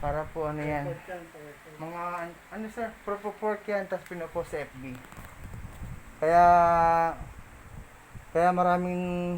Para po ano yan. Mga ano sir, proof yan, tapos pinupost sa FB. Kaya maraming